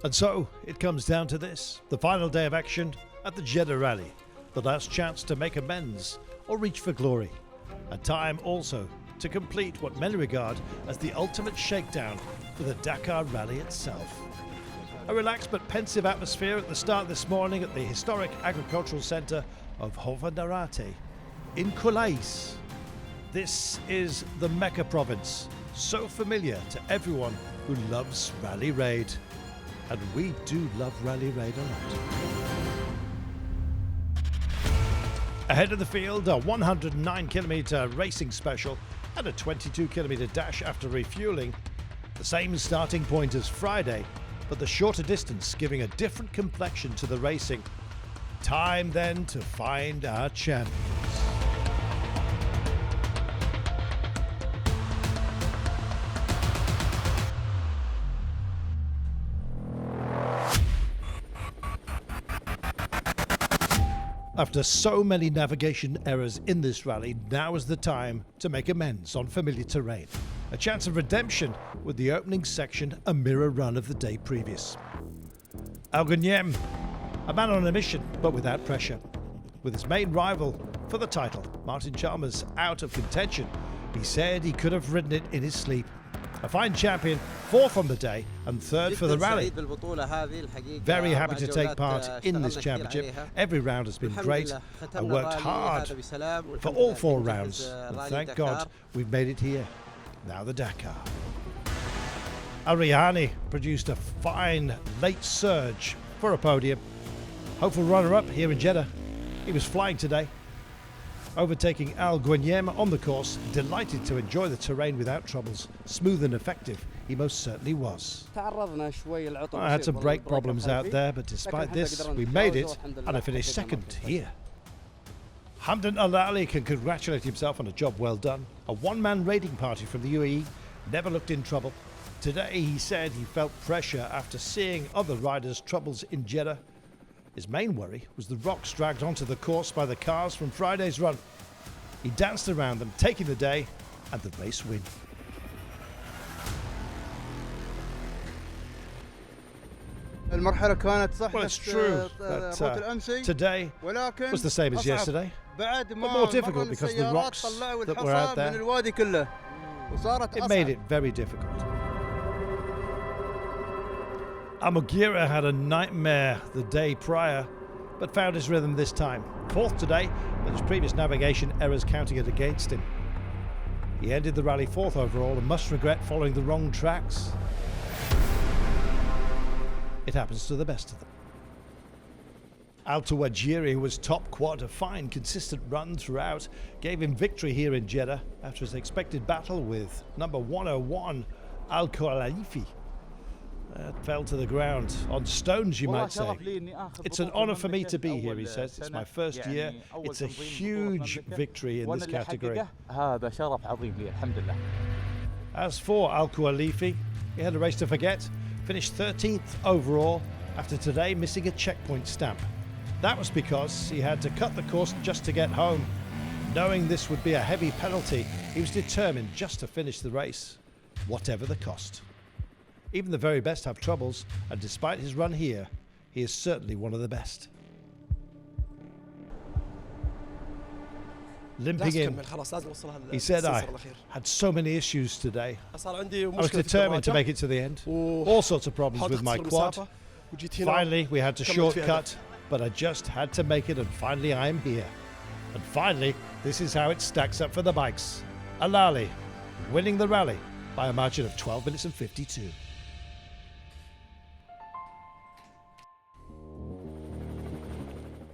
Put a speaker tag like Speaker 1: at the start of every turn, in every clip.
Speaker 1: And so it comes down to this, the final day of action at the Jeddah Rally, the last chance to make amends or reach for glory, a time also to complete what many regard as the ultimate shakedown for the Dakar Rally itself. A relaxed but pensive atmosphere at the start this morning at the historic agricultural centre of Hovandarate in Kulais. This is the Mecca province, so familiar to everyone who loves Rally Raid. And we do love Rally Raid a lot. Ahead of the field, a 109-kilometre racing special and a 22-kilometre dash after refuelling. The same starting point as Friday, but the shorter distance giving a different complexion to the racing. Time then to find our champions. After so many navigation errors in this rally, now is the time to make amends on familiar terrain. A chance of redemption with the opening section a mirror run of the day previous. Al-Ghaniam, a man on a mission but without pressure. With his main rival for the title, Martin Chalmers, out of contention, he said he could have ridden it in his sleep. A fine champion, fourth on the day and third for the rally. Very happy to take part in this championship. Every round has been great. I worked hard for all 4 rounds, and thank God we've made it here. Now the Dakar. Al Rayhani produced a fine late surge for a podium. Hopeful runner-up here in Jeddah. He was flying today, overtaking Al Ghaniam on the course, delighted to enjoy the terrain without troubles. Smooth and effective, he most certainly was. I had some brake problems out there, but despite this, we made it, and I finished second here. Hamdan Al-Ali can congratulate himself on a job well done. A one-man raiding party from the UAE never looked in trouble. Today, he said he felt pressure after seeing other riders' troubles in Jeddah. His main worry was the rocks dragged onto the course by the cars from Friday's run. He danced around them, taking the day and the race win. Well, it's true that today was the same as yesterday, but more difficult because of the rocks that were out there. It made it very difficult. Al-Mughira had a nightmare the day prior, but found his rhythm this time. Fourth today, but his previous navigation errors counting it against him. He ended the rally fourth overall and must regret following the wrong tracks. It happens to the best of them. Al-Tawajiri, who was top quad, a fine, consistent run throughout, gave him victory here in Jeddah after his expected battle with number 101, Al-Khalifi. Fell to the ground on stones, you might say. It's an honour for me to be here, he says. It's my first year. It's a huge victory in this category. As for Al-Khalifi, he had a race to forget. Finished 13th overall after today missing a checkpoint stamp. That was because he had to cut the course just to get home. Knowing this would be a heavy penalty, he was determined just to finish the race, whatever the cost. Even the very best have troubles, and despite his run here, he is certainly one of the best. Limping in, he said, I had so many issues today. I was determined to make it to the end. All sorts of problems with my quad. Finally, we had to shortcut, but I just had to make it, and finally I am here. And finally, this is how it stacks up for the bikes. Al-Ali winning the rally by a margin of 12 minutes and 52.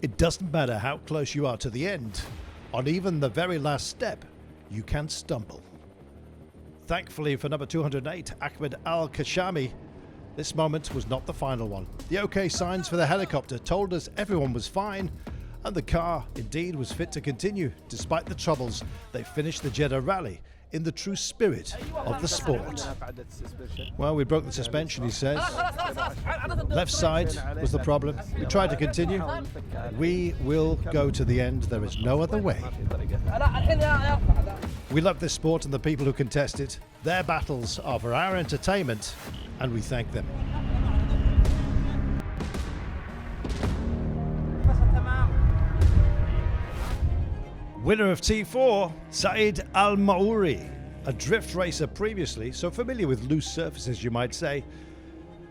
Speaker 1: It doesn't matter how close you are to the end. On even the very last step, you can stumble. Thankfully for number 208, Ahmed Al-Kashami, this moment was not the final one. The OK signs for the helicopter told us everyone was fine, and the car indeed was fit to continue. Despite the troubles, they finished the Jeddah Rally in the true spirit of the sport. Well, we broke the suspension, he says. Left side was the problem. We tried to continue. We will go to the end. There is no other way. We love this sport and the people who contest it. Their battles are for our entertainment, and we thank them. Winner of T4, Saeed Al Maouri, a drift racer previously, so familiar with loose surfaces you might say.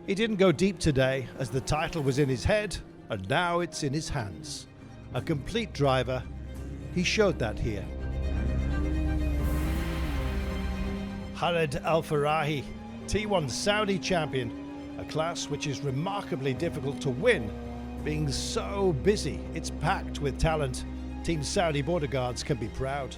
Speaker 1: He didn't go deep today as the title was in his head and now it's in his hands. A complete driver, he showed that here. Khaled Al Farahi, T1 Saudi champion, a class which is remarkably difficult to win. Being so busy, it's packed with talent. Team Saudi border guards can be proud.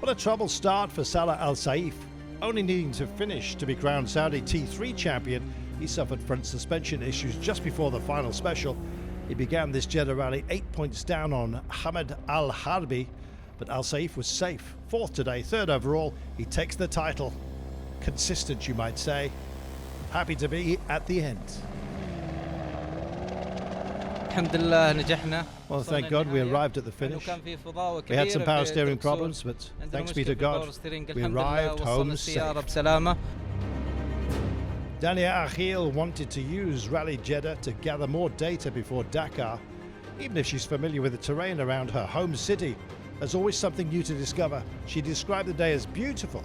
Speaker 1: What a troubled start for Salah Al Saif. Only needing to finish to be crowned Saudi T3 champion, he suffered front suspension issues just before the final special. He began this Jeddah Rally 8 points down on Hamad Al Harbi, but Al Saif was safe. Fourth today, third overall. He takes the title. Consistent, you might say. Happy to be at the end. Well, thank God we arrived at the finish. We had some power steering problems, but thanks be to God, we arrived home safe. Dania Akhil wanted to use Rally Jeddah to gather more data before Dakar. Even if she's familiar with the terrain around her home city, there's always something new to discover. She described the day as beautiful.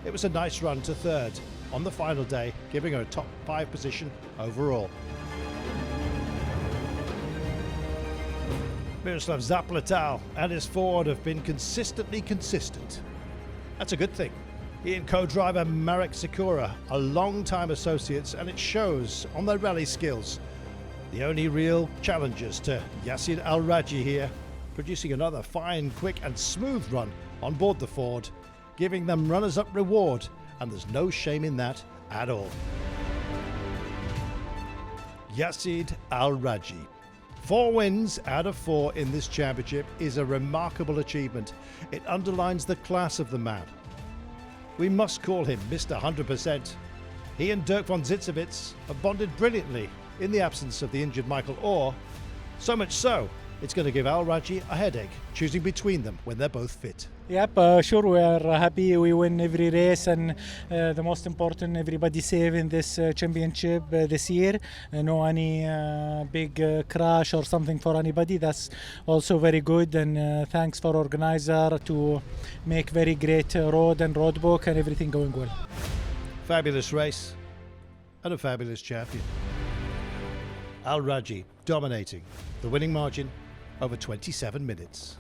Speaker 1: It was a nice run to third on the final day, giving her a top 5 position overall. Miroslav Zaplatal and his Ford have been consistently consistent. That's a good thing. He and co-driver Marek Sikora are long-time associates, and it shows on their rally skills. The only real challengers to Yassin Al-Raji here, producing another fine, quick and smooth run on board the Ford, giving them runners-up reward, and there's no shame in that at all. Yassin Al-Raji. 4 wins out of 4 in this championship is a remarkable achievement. It underlines the class of the man. We must call him Mr. 100%. He and Dirk von Zitzewitz have bonded brilliantly in the absence of the injured Michael Orr. So much so, it's going to give Al-Raji a headache choosing between them when they're both fit.
Speaker 2: Yep, sure, we are happy we win every race, and the most important, everybody safe in this championship this year. No any big crash or something for anybody. That's also very good, and thanks for organizer to make very great road and road book and everything going well.
Speaker 1: Fabulous race and a fabulous champion. Al-Raji dominating the winning margin over 27 minutes.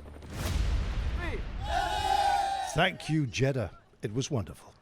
Speaker 1: Thank you, Jeddah. It was wonderful.